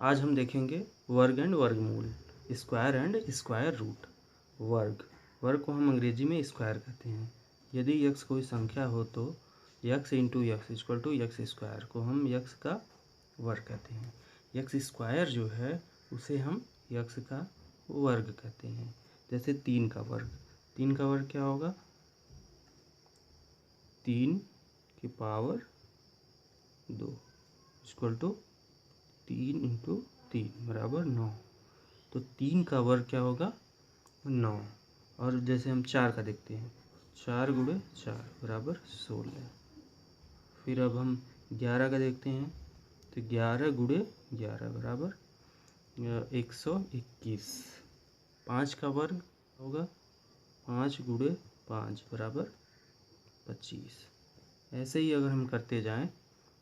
आज हम देखेंगे वर्ग एंड वर्गमूल, स्क्वायर एंड स्क्वायर रूट। वर्ग को हम अंग्रेजी में स्क्वायर कहते हैं। यदि x कोई संख्या हो तो x into x equal to x square को हम x का वर्ग कहते हैं। एक्स स्क्वायर जो है उसे हम x का वर्ग कहते हैं। जैसे 3 का वर्ग क्या होगा? 3 की पावर 2 इक्वल टू 3 इंटू 3 बराबर 9। तो 3 का वर्ग क्या होगा? 9। और जैसे हम 4 का देखते हैं, 4 गुणे 4 बराबर 16। फिर अब हम 11 का देखते हैं, तो 11 गुणे 11 बराबर 121। 5 का वर्ग होगा 5 गुणे 5 बराबर 25। ऐसे ही अगर हम करते जाएं,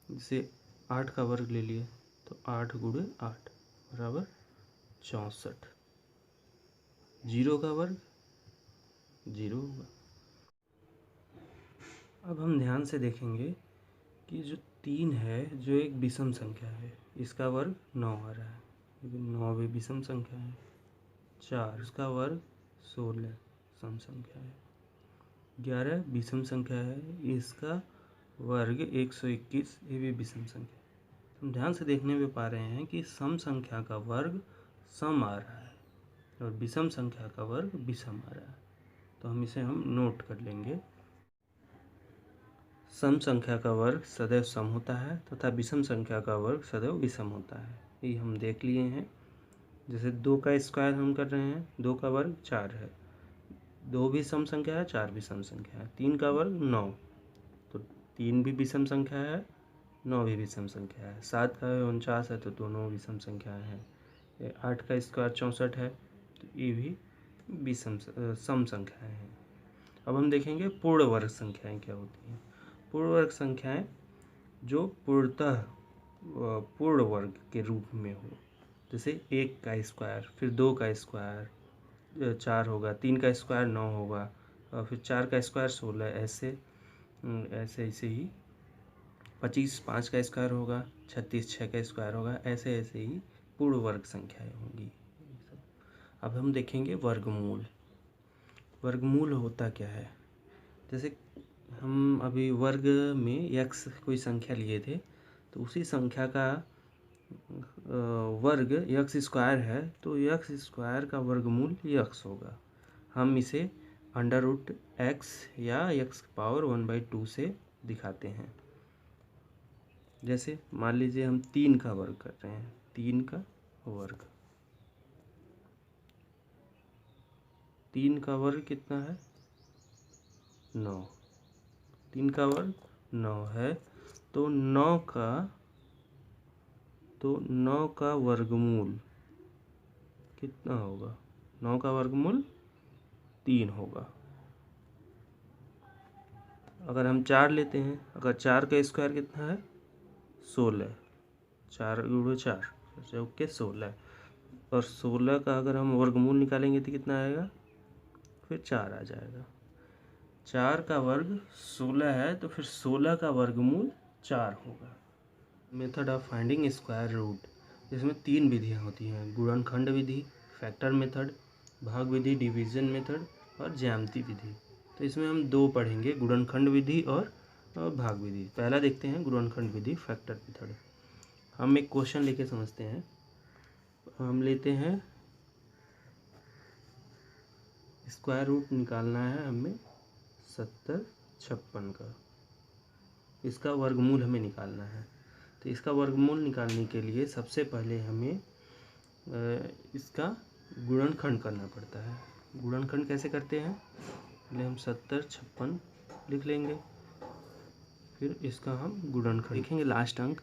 जैसे 8 का वर्ग ले लिए तो 8 गुणे 8 बराबर 64। 0 का वर्ग 0 होगा। अब हम ध्यान से देखेंगे कि जो 3 है जो एक विषम संख्या है, इसका वर्ग 9 आ रहा है, लेकिन 9 भी विषम संख्या है। 4 इसका वर्ग 16 सम संख्या है। 11 विषम संख्या है, इसका वर्ग 121 ये भी विषम संख्या है। हम ध्यान से देखने में पा रहे हैं कि सम संख्या का वर्ग सम आ रहा है और विषम संख्या का वर्ग विषम आ रहा है। तो हम इसे नोट कर लेंगे। सम संख्या का वर्ग सदैव सम होता है तथा विषम संख्या का वर्ग सदैव विषम होता है। ये हम देख लिए हैं। जैसे 2 का स्क्वायर हम कर रहे हैं, 2 का वर्ग 4 है, 2 भी सम संख्या है, 4 भी सम संख्या है। 3 का वर्ग 9, तो 3 भी विषम संख्या है, 9 भी विषम संख्या है। 7 का 49 है, तो दोनों विषम संख्याएँ हैं। 8 का स्क्वायर 64 है, तो ये भी सम संख्याएँ हैं। अब हम देखेंगे पूर्ण वर्ग संख्याएँ क्या होती हैं। पूर्ण वर्ग संख्याएँ जो पूर्णतः पूर्ण वर्ग के रूप में हो, जैसे 1 का स्क्वायर, फिर 2 का स्क्वायर 4 होगा, 3 का स्क्वायर 9 होगा, और फिर 4 का स्क्वायर 16, ऐसे ही 25 5 का स्क्वायर होगा, 36 6 का स्क्वायर होगा, ऐसे ही पूर्ण वर्ग संख्याएँ होंगी। अब हम देखेंगे वर्गमूल। वर्गमूल होता क्या है? जैसे हम अभी वर्ग में x कोई संख्या लिए थे, तो उसी संख्या का वर्ग x स्क्वायर है, तो x स्क्वायर का वर्गमूल x होगा। हम इसे अंडर रूट x या x पावर 1/2 से दिखाते हैं। जैसे मान लीजिए हम 3 का वर्ग कर रहे हैं, 3 का वर्ग, 3 का वर्ग कितना है? 9। 3 का वर्ग 9 है, तो 9 का वर्गमूल कितना होगा? 9 का वर्गमूल 3 होगा। अगर हम 4 लेते हैं, अगर 4 का स्क्वायर कितना है? 16। 4 गुणे 4 चौके 16, और 16 का अगर हम वर्गमूल निकालेंगे तो कितना आएगा? फिर 4 आ जाएगा। 4 का वर्ग 16 है, तो फिर 16 का वर्गमूल 4 होगा। Method of finding square root, जिसमें 3 विधियाँ होती हैं: गुणनखंड विधि, फैक्टर मेथड, भाग विधि डिवीजन मेथड, और ज्यामिति विधि। तो इसमें हम 2 पढ़ेंगे, गुणनखंड विधि और भाग विधि। पहला देखते हैं गुणनखंड विधि, फैक्टर मेथड। हम एक क्वेश्चन लेके समझते हैं। हम लेते हैं स्क्वायर रूट निकालना है हमें 70 56 का, इसका वर्गमूल हमें निकालना है। तो इसका वर्गमूल निकालने के लिए सबसे पहले हमें इसका गुणनखंड करना पड़ता है। गुणनखंड कैसे करते हैं? पहले हम 70 56 लिख लेंगे, फिर इसका हम गुणनखंड लिखेंगे। लास्ट अंक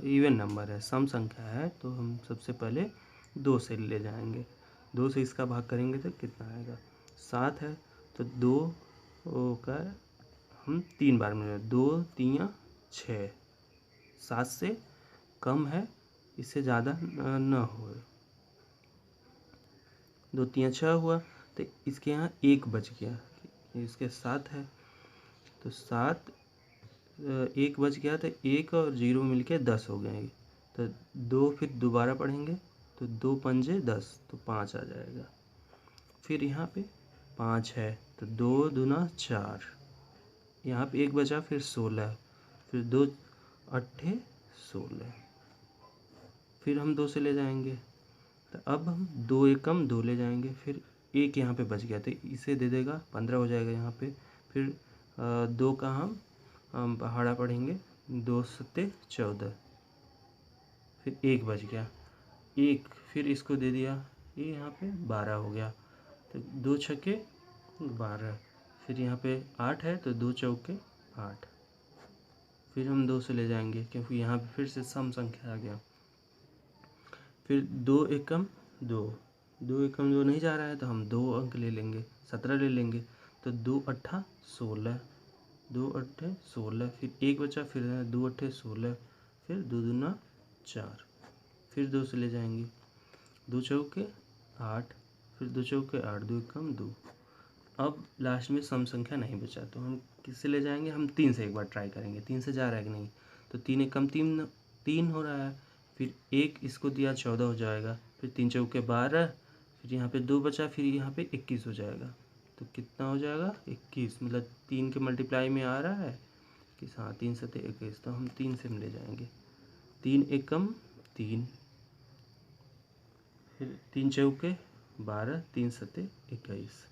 इवन नंबर है, सम संख्या है, तो हम सबसे पहले 2 से ले जाएंगे। 2 से इसका भाग करेंगे तो कितना आएगा? 7 है, तो 2 का हम 3 बार में 2 3 6, 7 से कम है, इससे ज़्यादा न हो। 2 3 6 हुआ, तो इसके यहाँ 1 बच गया, इसके 7 है, तो 7 1 बच गया, तो 1 और 0 मिलके 10 हो गए। तो 2 फिर दोबारा पढ़ेंगे तो 2 पंजे 10 तो 5 आ जाएगा। फिर यहाँ पे 5 है तो 2 दूना 4, यहाँ पे 1 बचा फिर 16, फिर 2 अट्ठे 16, फिर हम 2 से ले जाएंगे तो अब हम 2 एकम 2 ले जाएंगे, फिर 1 यहाँ पे बच गया तो इसे दे देगा 15 हो जाएगा यहाँ पे। फिर 2 का हम पहाड़ा पढ़ेंगे 2 सत्ते 14, फिर 1 बच गया, 1 फिर इसको दे दिया, ये यहाँ पे 12 हो गया तो 2 छक्के 12, फिर यहाँ पे 8 है तो 2 चौके 8, फिर हम 2 से ले जाएंगे क्योंकि यहाँ पे फिर से सम संख्या आ गया। फिर 2 एकम 2, 2 एकम 2 नहीं जा रहा है तो हम 2 अंक ले लेंगे, 17 ले लेंगे तो 2 अट्ठा 16, 2 अट्ठे 16, फिर 1 बचा, फिर 2 अट्ठे 16, फिर 2 दूना 4, फिर 2 से ले जाएंगे 2 चौके 8, फिर 2 चौके 8, 2 एकम 2। अब लास्ट में सम संख्या नहीं बचा तो हम किससे ले जाएंगे, हम 3 से एक बार ट्राई करेंगे, 3 से जा रहा है कि नहीं, तो 3 एकम 3 3 हो रहा है, फिर 1 इसको दिया 14 हो जाएगा, फिर 3 चौके 12, फिर यहाँ पे 2 बचा, फिर यहाँ पे 21 हो जाएगा। तो कितना हो जाएगा 21, मतलब 3 के मल्टीप्लाई में आ रहा है कि हाँ 3 सत्ते 21, तो हम 3 से ले जाएंगे, 3 एकम 3, फिर 3 चौके 12, 3 सत्ते 21,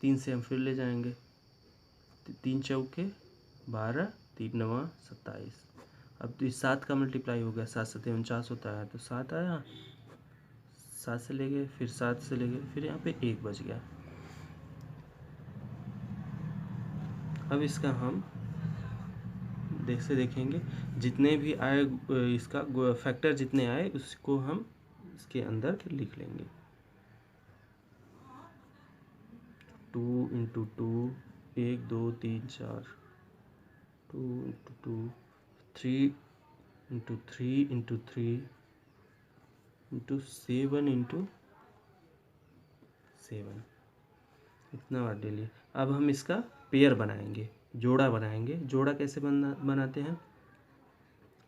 3 से हम फिर ले जाएंगे, 3 चौके 12, 3 नवा 27। अब तो इस 7 का मल्टीप्लाई हो गया, 7 सत्ते 49 होता है तो 7 आया, 7 से ले गए, फिर 7 से ले गए, फिर यहाँ पे 1 बच गया। अब इसका हम देखेंगे जितने भी आए इसका फैक्टर जितने आए उसको हम इसके अंदर लिख लेंगे। 2 into 2, 1 2 3 4, 2 into 2, 3 into 3 into 3 into 7 into 7, इतना बार ले लिए। अब हम इसका पेयर बनाएंगे, जोड़ा बनाएंगे। जोड़ा कैसे बनाते हैं,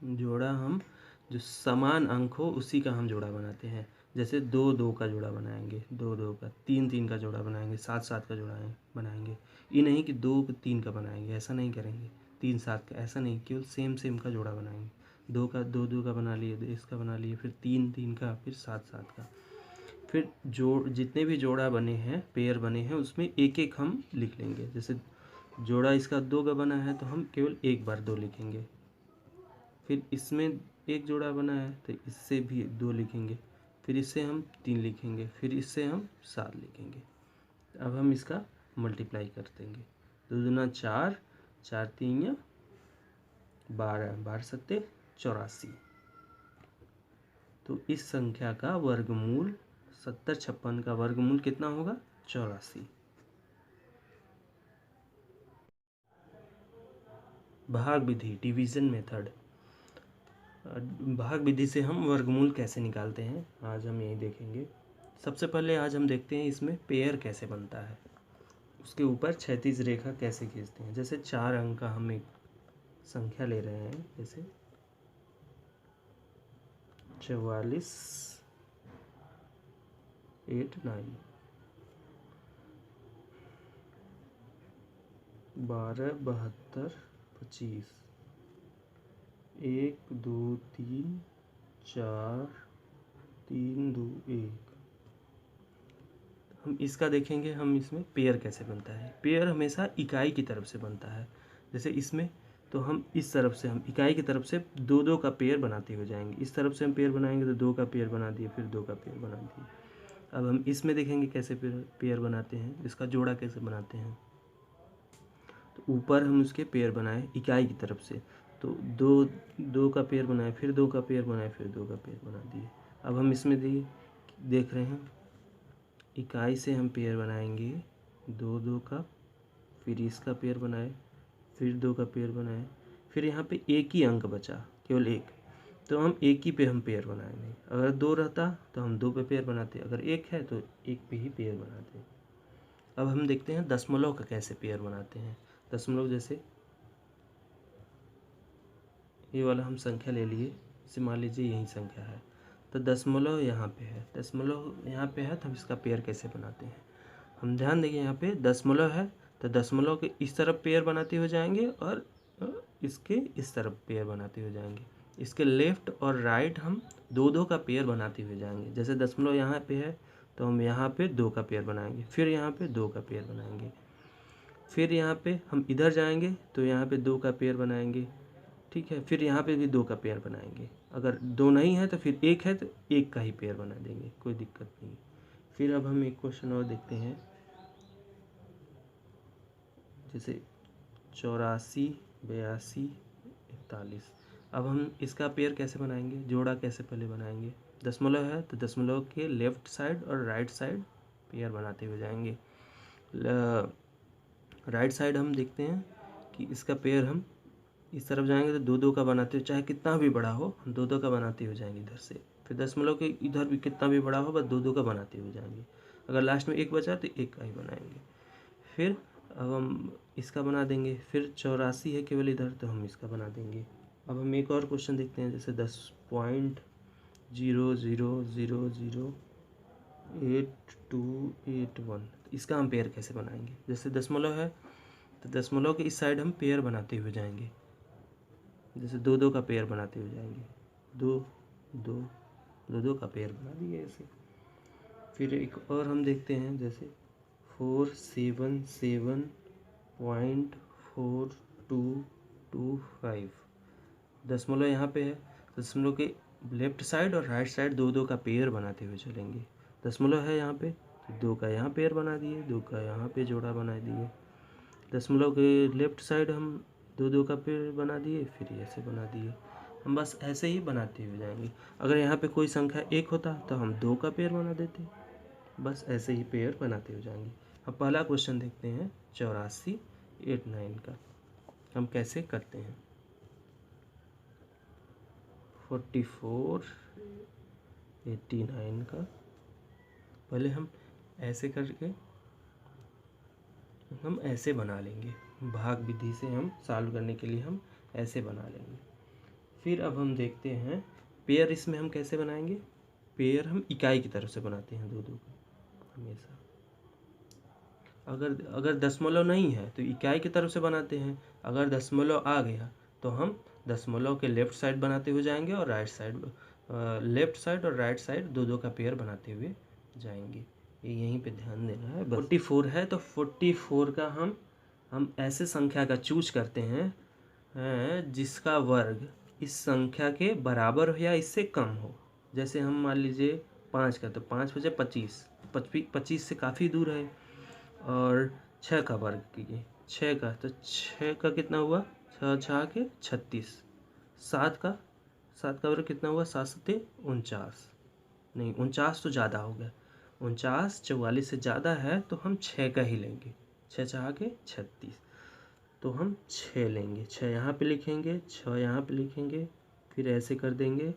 जोड़ा हम जो समान अंक हो उसी का हम जोड़ा बनाते हैं। जैसे 2 2 का जोड़ा बनाएंगे, 2 2 का, 3 3 का जोड़ा बनाएंगे, 7 7 का जोड़ा बनाएंगे। ये नहीं कि 2 3 का बनाएंगे, ऐसा नहीं करेंगे, 3 7 का, ऐसा नहीं, केवल सेम सेम का जोड़ा बनाएंगे। 2 का 2 2 का बना लिए, इसका बना लिए, फिर 3 3 का, फिर 7 7 का। फिर जितने भी जोड़ा बने हैं, पेयर बने हैं, उसमें एक एक हम लिख लेंगे। जैसे जोड़ा इसका 2 का बना है तो हम केवल एक बार 2 लिखेंगे। फिर इसमें एक जोड़ा बना है तो इससे भी 2 लिखेंगे, फिर इससे हम 3 लिखेंगे, फिर इससे हम 7 लिखेंगे। अब हम इसका मल्टीप्लाई कर देंगे, 2 दूना 4, 4 3 12, 12 सत्ते 84। तो इस संख्या का वर्गमूल 70 56 का वर्गमूल कितना होगा, 84। भाग विधि, डिवीजन मेथड। भाग विधि से हम वर्गमूल कैसे निकालते हैं आज हम यही देखेंगे। सबसे पहले आज हम देखते हैं इसमें पेयर कैसे बनता है, उसके ऊपर क्षैतिज रेखा कैसे खींचते हैं। जैसे 4 अंक का हम एक संख्या ले रहे हैं, जैसे 44 8 9, 12 72 25, 1 2 3 4 3 2 1। हम इसका देखेंगे, हम इसमें पेयर कैसे बनता है। पेयर हमेशा इकाई की तरफ से बनता है। जैसे इसमें तो हम इस तरफ से, हम इकाई की तरफ से 2 2 का पेयर बनाते हुए जाएंगे। इस तरफ से हम पेयर बनाएंगे तो 2 का पेयर बना दिए, फिर 2 का पेयर बना दिए। अब हम इसमें देखेंगे कैसे पेयर बनाते हैं, इसका जोड़ा कैसे बनाते हैं। तो ऊपर हम उसके पेयर बनाए इकाई की तरफ से, तो 2 2 का पेयर बनाए, फिर 2 का पेयर बनाए, फिर 2 का पेयर बना दिए। अब हम इसमें देख रहे हैं इकाई से हम पेयर बनाएंगे 2 2 का, फिर इसका पेयर बनाए, फिर 2 का पेयर बनाए, फिर यहाँ पे एक ही अंक बचा, केवल एक, तो हम एक ही पे हम पेयर बनाएंगे। अगर 2 रहता तो हम 2 पे पेयर बनाते, अगर 1 है तो 1 पे ही पेयर बनाते। अब हम देखते हैं दशमलव का कैसे पेयर बनाते हैं। दशमलव जैसे ये वाला हम संख्या ले लिए, इसे मान लीजिए यही संख्या है, तो दशमलव यहाँ पे है, दशमलव यहाँ पे है, तो हम इसका पेयर कैसे बनाते हैं। हम ध्यान देंगे यहाँ पे दशमलव है, तो दशमलव के इस तरफ पेयर बनाते हुए जाएंगे और इसके इस तरफ पेयर बनाते हुए जाएंगे। इसके लेफ़्ट और राइट हम दो दो का पेयर बनाते हुए जाएंगे। जैसे दशमलव यहाँ पे है तो हम यहाँ पे 2 का पेयर बनाएंगे, फिर यहाँ पे 2 का पेयर बनाएंगे, फिर यहाँ पे हम इधर जाएंगे तो यहाँ पे 2 का पेयर बनाएंगे, ठीक है। फिर यहाँ पे भी 2 का पेयर बनाएंगे, अगर 2 नहीं है तो फिर 1 है तो 1 का ही पेयर बना देंगे, कोई दिक्कत नहीं। फिर अब हम एक क्वेश्चन और देखते हैं, जैसे 84, 82, 41। अब हम इसका पेयर कैसे बनाएंगे, जोड़ा कैसे पहले बनाएंगे। दशमलव है तो दशमलव के लेफ़्ट साइड और राइट साइड पेयर बनाते हुए जाएंगे। राइट साइड हम देखते हैं कि इसका पेयर हम इस तरफ जाएंगे तो 2 2 का बनाते हुए, चाहे कितना भी बड़ा हो हम 2 2 का बनाते हुए जाएंगे इधर से। फिर दशमलव के इधर भी कितना भी बड़ा हो बस 2 2 का बनाते हुए जाएंगे, अगर लास्ट में 1 बचा तो 1 का ही बनाएंगे। फिर अब हम इसका बना देंगे, फिर 84 है केवल इधर तो हम इसका बना देंगे। अब हम एक और क्वेश्चन देखते हैं, जैसे 10.00008281, इसका हम पेयर कैसे बनाएंगे। जैसे दशमलव है तो दशमलव के इस साइड हम पेयर बनाते हुए जाएंगे, जैसे 2 2 का पेयर बनाते हुए जाएंगे, 2 2 2 2 का पेयर बना दिए ऐसे। फिर एक और हम देखते हैं, जैसे 477.4225। दशमलव यहाँ पे है, दशमलव के लेफ्ट साइड और राइट साइड 2 2 का पेयर बनाते हुए चलेंगे। दशमलव है यहाँ पे तो 2 का यहाँ पेयर बना दिए, 2 का यहाँ पे जोड़ा बना दिए। दशमलव के लेफ्ट साइड हम 2 2 का पेयर बना दिए, फिर ऐसे बना दिए। हम बस ऐसे ही बनाते हुए जाएंगे। अगर यहाँ पे कोई संख्या 1 होता तो हम 2 का पेयर बना देते, बस ऐसे ही पेयर बनाते हुए जाएंगे। अब पहला क्वेश्चन देखते हैं 8489 का, हम कैसे करते हैं। 4489 का पहले हम ऐसे करके हम ऐसे बना लेंगे, भाग विधि से हम सॉल्व करने के लिए हम ऐसे बना लेंगे। फिर अब हम देखते हैं पेयर, इसमें हम कैसे बनाएंगे। पेयर हम इकाई की तरफ से बनाते हैं 2 2 का हमेशा। अगर दशमलव नहीं है तो इकाई की तरफ से बनाते हैं, अगर दशमलव आ गया तो हम दशमलव के लेफ़्ट साइड बनाते हुए जाएंगे और राइट साइड, लेफ़्ट साइड और राइट साइड 2 2 का पेयर बनाते हुए जाएंगे। ये यहीं पे ध्यान देना है। 44 है तो 44 का हम ऐसे संख्या का चूज करते हैं जिसका वर्ग इस संख्या के बराबर हो या इससे कम हो। जैसे हम मान लीजिए 5 का, तो 5 बचे 25, 25 से काफ़ी दूर है। और 6 का वर्ग कीजिए, 6 का, तो 6 का कितना हुआ, 6 6 के 36। 7 का वर्ग कितना हुआ, 7 7 49, नहीं 49 तो ज़्यादा हो गया, 49 44 से ज़्यादा है तो हम 6 का ही लेंगे। 6 6 के 36, तो हम 6 लेंगे, 6 यहाँ पे लिखेंगे, 6 यहाँ पे लिखेंगे, फिर ऐसे कर देंगे।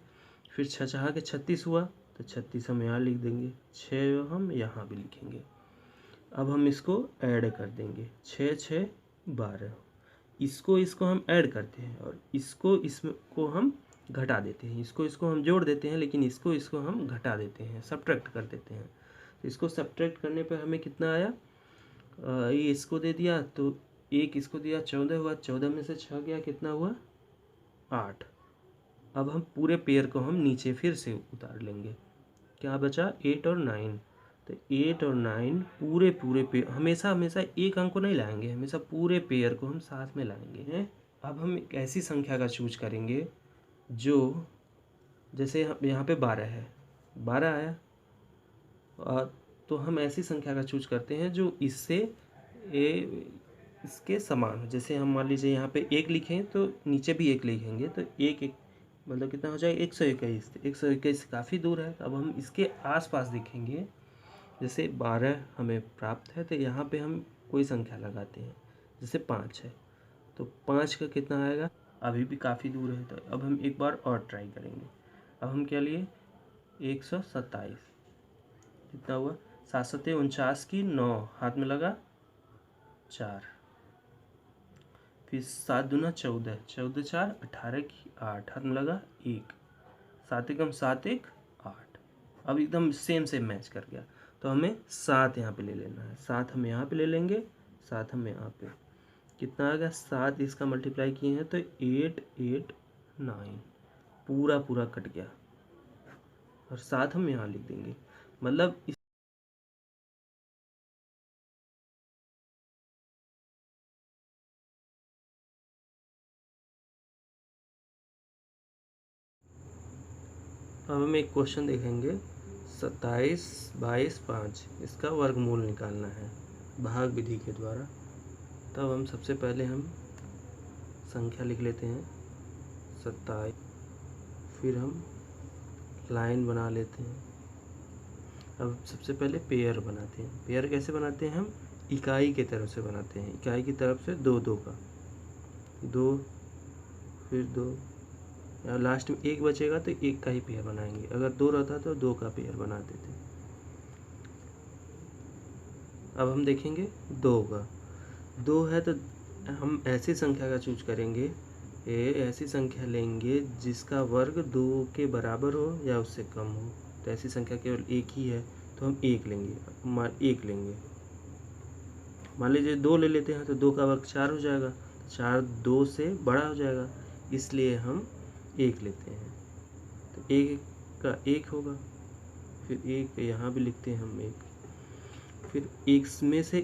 फिर 6 6 के 36 हुआ तो 36 हम यहाँ लिख देंगे, 6 हम यहाँ भी लिखेंगे। अब हम इसको ऐड कर देंगे, 6 6 12, इसको हम ऐड करते हैं और इसको हम घटा देते हैं, इसको हम जोड़ देते हैं, लेकिन इसको हम घटा देते हैं, सब्ट्रैक्ट कर देते हैं। तो इसको सब्ट्रैक्ट करने पर हमें कितना आया, ये इसको दे दिया तो एक इसको दिया, 14 हुआ, 14 में से 6 गया, कितना हुआ 8। अब हम पूरे पेयर को हम नीचे फिर से उतार लेंगे, क्या बचा 8 और 9। तो 8 और 9 पूरे पेयर, हमेशा एक अंक को नहीं लाएंगे, हमेशा पूरे पेयर को हम साथ में लाएंगे हैं। अब हम एक ऐसी संख्या का चूज करेंगे जो, जैसे यहाँ पे 12 है, 12 आया, तो हम ऐसी संख्या का चूज करते हैं जो इसके समान हो। जैसे हम मान लीजिए यहाँ पे 1 लिखें तो नीचे भी 1 लिखेंगे, तो 1 मतलब कितना हो जाएगा 121। 121 काफ़ी दूर है, तो अब हम इसके आसपास देखेंगे। जैसे 12 हमें प्राप्त है तो यहाँ पे हम कोई संख्या लगाते हैं, जैसे 5 है तो 5 का कितना आएगा, अभी भी काफ़ी दूर है, तो अब हम एक बार और ट्राई करेंगे। अब हम क्या लिए 127, कितना हुआ 7 7 49 की 9, हाथ में लगा 4, फिर 7 दूना 14, 14 4 18 की 8, हाथ में लगा 1, 7 एकम 7 1 8। अब एकदम सेम सेम मैच कर गया, तो हमें 7 यहाँ पे ले लेना है, 7 हम यहाँ पे ले लेंगे, 7 हम यहाँ पे, कितना आ गया 7 इसका मल्टीप्लाई किए हैं तो 8 8 9, पूरा पूरा कट गया, और 7 हम यहाँ लिख देंगे। मतलब अब हम एक क्वेश्चन देखेंगे, 27 22 5, इसका वर्गमूल निकालना है भाग विधि के द्वारा। तब हम सबसे पहले हम संख्या लिख लेते हैं 27, फिर हम लाइन बना लेते हैं। अब सबसे पहले पेयर बनाते हैं। पेयर कैसे बनाते हैं हम, इकाई की तरफ से बनाते हैं, इकाई की तरफ से 2 2 का 2, फिर 2, या लास्ट में 1 बचेगा तो 1 का ही पेयर बनाएंगे, अगर 2 रहता तो 2 का पेयर बनाते थे। अब हम देखेंगे 2 का, 2 है तो हम ऐसी संख्या का चूज करेंगे, ऐसी संख्या लेंगे जिसका वर्ग 2 के बराबर हो या उससे कम हो। तो ऐसी संख्या केवल एक ही है तो हम 1 लेंगे, 1 लेंगे। मान लीजिए 2 ले लेते हैं तो 2 का वर्ग 4 हो जाएगा, 4 2 से बड़ा हो जाएगा, इसलिए हम 1 लेते हैं। तो 1 का 1 होगा, फिर 1 यहाँ भी लिखते हैं हम 1, फिर इसमें से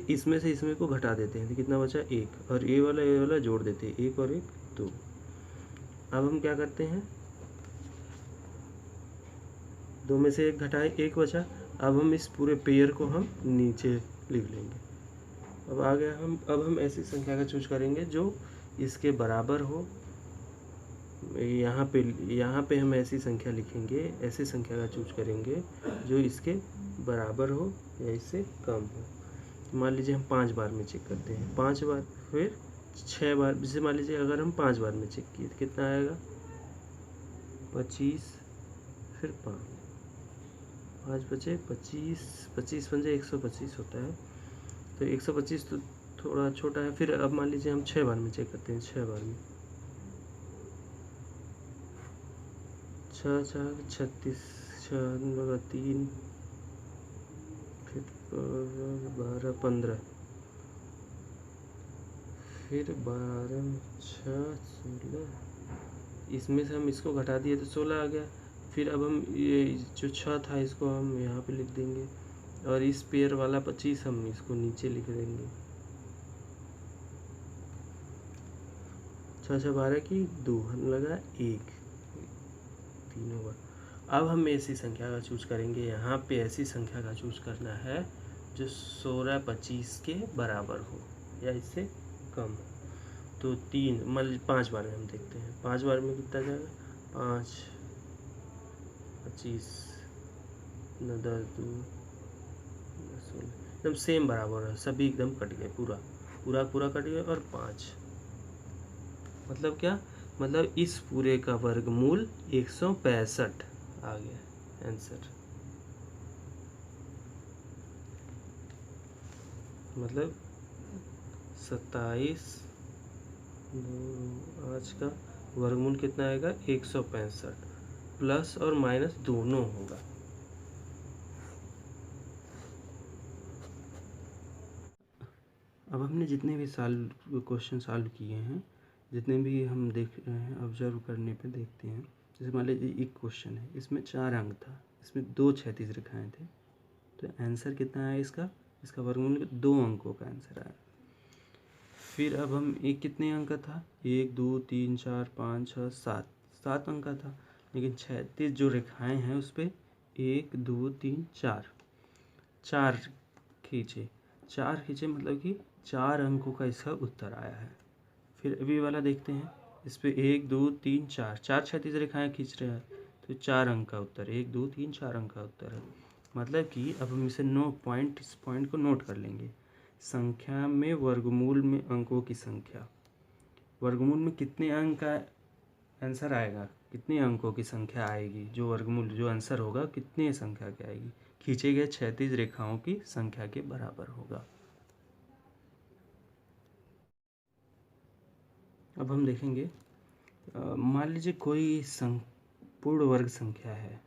इसमें को घटा देते हैं तो कितना बचा 1, और ये वाला जोड़ देते हैं, 1 और 1 2। अब हम क्या करते हैं, 2 में से 1 घटाए 1 बचा, अब हम इस पूरे पेयर को हम नीचे लिख लेंगे। अब आ गया अब हम ऐसी संख्या का चूज करेंगे जो इसके बराबर हो। यहाँ पे हम ऐसी संख्या लिखेंगे, ऐसी संख्या का चूज करेंगे जो इसके बराबर हो या इससे कम हो। मान लीजिए हम 5 बार में चेक करते हैं, 5 बार, फिर 6 बार, जैसे मान लीजिए अगर हम 5 बार में चेक किए तो कितना आएगा 25, फिर 5 बचे 25, 25 पंजे 125 होता है, तो 125 तो थोड़ा छोटा है। फिर अब मान लीजिए हम 6 बार में चेक करते हैं, 6 बार में 6 4 36, 6 3, फिर 12 15, फिर 12 6 16, इसमें से हम इसको घटा दिए तो 16 आ गया। फिर अब हम ये जो 6 था इसको हम यहाँ पे लिख देंगे, और इस पेयर वाला 25 हम इसको नीचे लिख देंगे। 6 6 12 की 2, हम लगा 1, तीनों बार। अब हम ऐसी संख्या का चूज करेंगे, यहाँ पे ऐसी संख्या का चूज करना है जो 16 25 के बराबर हो या इससे कम हो। तो 5 बार में हम देखते हैं, 5 बार में कितना जाएगा 5 25 10 2 16, एकदम सेम बराबर है, सभी एकदम कट गए, पूरा कट गए, और 5, मतलब क्या, मतलब इस पूरे का वर्गमूल 165 आ गया आंसर। मतलब 27 आज का वर्गमूल कितना आएगा 165, प्लस और माइनस दोनों होगा। अब हमने जितने भी क्वेश्चन सॉल्व किए हैं, जितने भी हम देख रहे हैं, ऑब्जर्व करने पे देखते हैं। जैसे मान लीजिए एक क्वेश्चन है, इसमें 4 अंक था, इसमें 2 क्षैतिज रेखाएं थे, तो आंसर कितना आया इसका वर्गमूल 2 अंकों का आंसर आया। फिर अब हम एक कितने अंक का था, 1 2 3 4 5 6 7, 7 अंक का था, लेकिन क्षैतिज जो रेखाएं हैं उस पर 1 2 3 4 4 खींचे, 4 खींचे, मतलब कि 4 अंकों का इसका उत्तर आया है। फिर अभी वाला देखते हैं, इस पर 1 2 3 4 4 क्षैतिज रेखाएं खींच रहे हैं, तो 4 अंक का उत्तर, 1 2 3 4 अंक का उत्तर है। मतलब कि अब हम इसे इस पॉइंट को नोट कर लेंगे। संख्या में वर्गमूल में अंकों की संख्या, वर्गमूल में कितने अंक का आंसर आएगा, कितने अंकों की संख्या आएगी, जो वर्गमूल जो आंसर होगा कितने संख्या की आएगी, खींचे गए क्षैतिज रेखाओं की संख्या के बराबर होगा। अब हम देखेंगे, मान लीजिए कोई पूर्ण वर्ग संख्या है,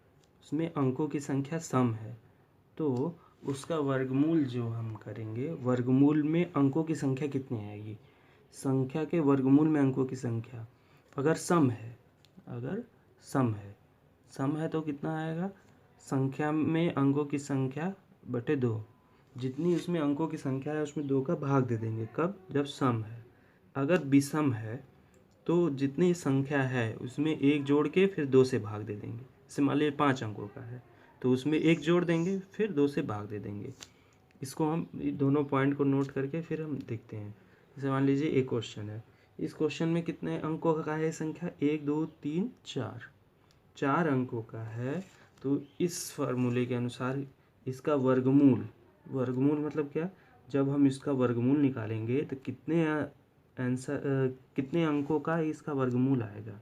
उसमें अंकों की संख्या सम है, तो उसका वर्गमूल जो हम करेंगे, वर्गमूल में अंकों की संख्या कितनी आएगी, संख्या के वर्गमूल में अंकों की संख्या अगर सम है तो कितना आएगा, संख्या में अंकों की संख्या बटे 2, जितनी उसमें अंकों की संख्या है उसमें 2 का भाग दे देंगे, कब, जब सम है। अगर विषम है तो जितनी संख्या है उसमें 1 जोड़ के फिर 2 से भाग दे देंगे। जैसे मान लीजिए 5 अंकों का है तो उसमें 1 जोड़ देंगे फिर 2 से भाग दे देंगे। इसको हम दोनों पॉइंट को नोट करके फिर हम देखते हैं। जैसे मान लीजिए एक क्वेश्चन है, इस क्वेश्चन में कितने अंकों का है संख्या, 1 2 3 4, 4 अंकों का है। तो इस फार्मूले के अनुसार इसका वर्गमूल मतलब क्या, जब हम इसका वर्गमूल निकालेंगे तो कितने अंकों का इसका वर्गमूल आएगा,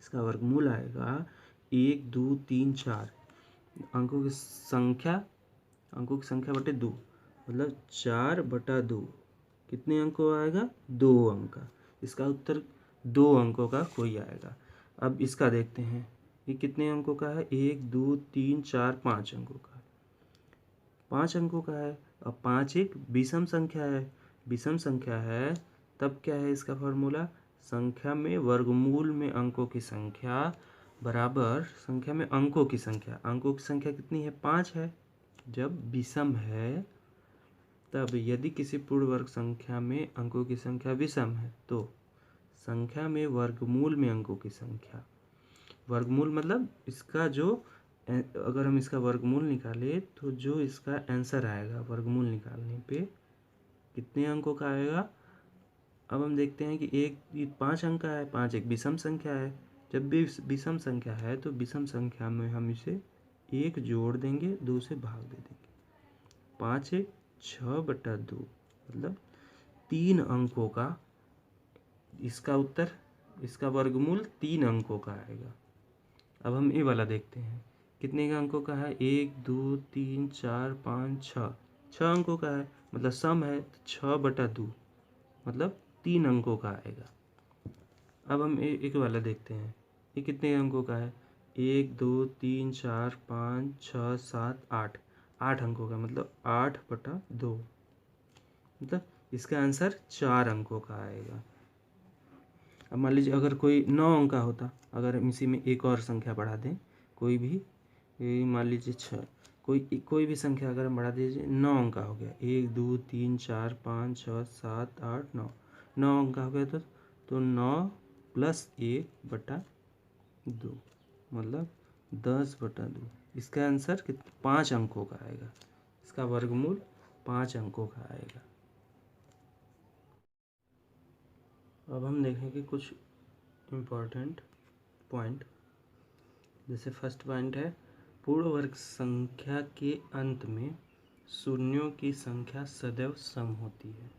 इसका वर्गमूल आएगा 1 2 3 4, अंकों की संख्या बटे 2, मतलब 4/2, कितने अंकों आएगा, 2 अंक का। इसका उत्तर 2 अंकों का कोई आएगा। अब इसका देखते हैं, ये कितने अंकों का है, 1 2 3 4 5 अंकों का, 5 अंकों का है। अब 5 एक विषम संख्या है, तब क्या है इसका फॉर्मूला, संख्या में वर्गमूल में अंकों की संख्या बराबर संख्या में अंकों की संख्या कितनी है, 5 है। जब विषम है तब यदि किसी पूर्ण वर्ग संख्या में अंकों की संख्या विषम है तो संख्या में वर्गमूल में अंकों की संख्या, वर्गमूल मतलब इसका जो, अगर हम इसका वर्गमूल निकालें तो जो इसका आंसर आएगा वर्गमूल निकालने पे कितने अंकों का आएगा। अब हम देखते हैं कि एक 5 अंक का है, 5 एक विषम संख्या है। जब भी विषम संख्या है तो विषम संख्या में हम इसे 1 जोड़ देंगे, 2 से भाग दे देंगे, 5 एक 6/2, मतलब 3 अंकों का इसका उत्तर, इसका वर्गमूल 3 अंकों का आएगा। अब हम ये वाला देखते हैं, कितने का अंकों का है, 1 2 3 4 5 6, 6 अंकों का है, मतलब सम है तो 6/2, मतलब 3 अंकों का आएगा। अब हम एक वाला देखते हैं, ये कितने अंकों का है, 1 2 3 4 5 6 7 8, 8 अंकों का, मतलब 8/2, मतलब इसका आंसर 4 अंकों का आएगा। अब मान लीजिए अगर कोई 9 अंक का होता, अगर हम इसी में एक और संख्या बढ़ा दें, कोई भी, मान लीजिए 6, कोई भी संख्या अगर हम बढ़ा दीजिए, 9 अंक का हो गया, 1 2 3 4 5 6 7 8 9, 9 अंक का हो गया तो 9 + 1/2, मतलब 10/2। इसका आंसर 5 अंकों का आएगा, इसका वर्गमूल 5 अंकों का आएगा। अब हम देखेंगे कुछ इम्पोर्टेंट पॉइंट। जैसे फर्स्ट पॉइंट है, पूर्ण वर्ग संख्या के अंत में शून्यों की संख्या सदैव सम होती है।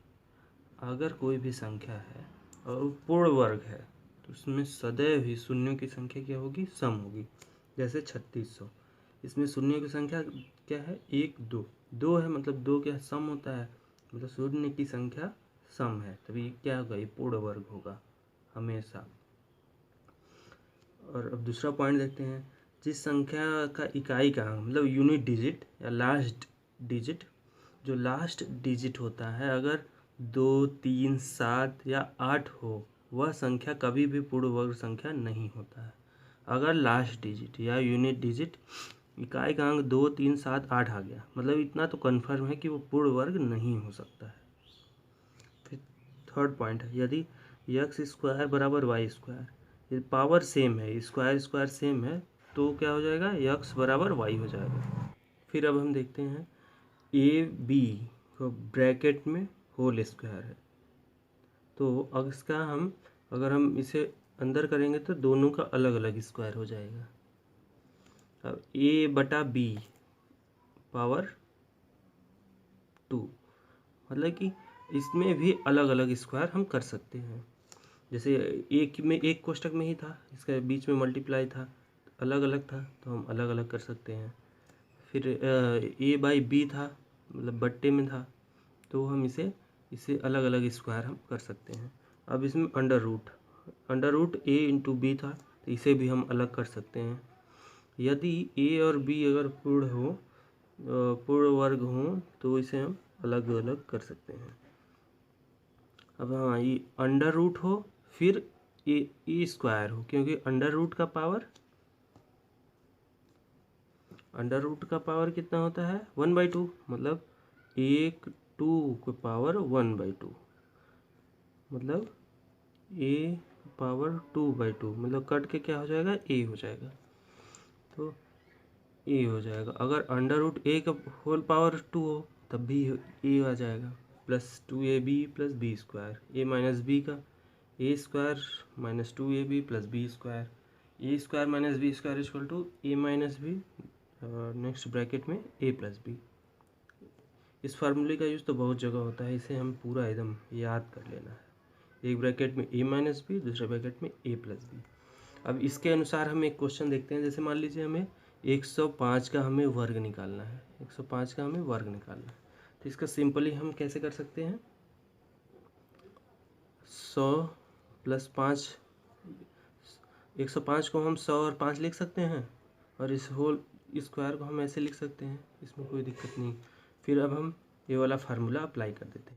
अगर कोई भी संख्या है और वो पूर्ण वर्ग है तो उसमें सदैव ही शून्यों की संख्या क्या होगी, सम होगी। जैसे 3600, इसमें शून्यों की संख्या क्या है, 1 2, 2 है, मतलब 2 क्या सम होता है, मतलब शून्य की संख्या सम है, तभी क्या होगा, ये पूर्ण वर्ग होगा हमेशा। और अब दूसरा पॉइंट देखते हैं, जिस संख्या का इकाई का मतलब यूनिट डिजिट या लास्ट डिजिट, जो लास्ट डिजिट होता है अगर 2 3 7 या 8 हो, वह संख्या कभी भी पूर्ण वर्ग संख्या नहीं होता है। अगर लास्ट डिजिट या यूनिट डिजिट इकाई का अंक 2 3 7 8 आ गया, मतलब इतना तो कन्फर्म है कि वो पूर्ण वर्ग नहीं हो सकता है। फिर थर्ड पॉइंट है, यदि x² = y², ये पावर सेम है, स्क्वायर सेम है, तो क्या हो जाएगा, x = y हो जाएगा। फिर अब हम देखते हैं, AB को ब्रैकेट में होल स्क्वायर है, तो अब इसका अगर हम इसे अंदर करेंगे तो दोनों का अलग अलग स्क्वायर हो जाएगा। अब A/B पावर 2, मतलब कि इसमें भी अलग अलग स्क्वायर हम कर सकते हैं। जैसे एक कोष्टक में ही था, इसका बीच में मल्टीप्लाई था, अलग अलग था, तो हम अलग अलग कर सकते हैं। फिर A/B था, मतलब बट्टे में था, तो हम इसे अलग अलग स्क्वायर हम कर सकते हैं। अब इसमें अंडर रूट ए इंटू बी था, तो इसे भी हम अलग कर सकते हैं। यदि ए और बी अगर पूर्ण वर्ग हों तो इसे हम अलग अलग कर सकते हैं। अब हाँ, ये अंडर रूट हो फिर ए स्क्वायर हो, क्योंकि अंडर रूट का पावर कितना होता है 1/2, मतलब 1/2 की पावर 1/2, मतलब ए पावर 2/2, मतलब कट के क्या हो जाएगा ए हो जाएगा, तो ए हो जाएगा। अगर अंडर रूट ए का होल पावर 2 हो तब भी ए आ जाएगा, plus 2ab plus B square, A minus B का A square minus 2ab plus B square, A square minus B square equal to A minus B, next bracket में A plus B. इस फार्मूले का use तो बहुत जगह होता है, इसे हम पूरा एकदम याद कर लेना है। एक ब्रैकेट में ए माइनस बी, दूसरे ब्रैकेट में ए प्लस बी। अब इसके अनुसार हम एक क्वेश्चन देखते हैं। जैसे मान लीजिए हमें 105 का हमें वर्ग निकालना है, 105 का हमें वर्ग निकालना है, तो इसका सिंपली हम कैसे कर सकते हैं, 100 प्लस 5, 105 को हम 100 और 5 लिख सकते हैं, और इस होल स्क्वायर को हम ऐसे लिख सकते हैं, इसमें कोई दिक्कत नहीं। फिर अब हम ये वाला फार्मूला अप्लाई कर देते हैं।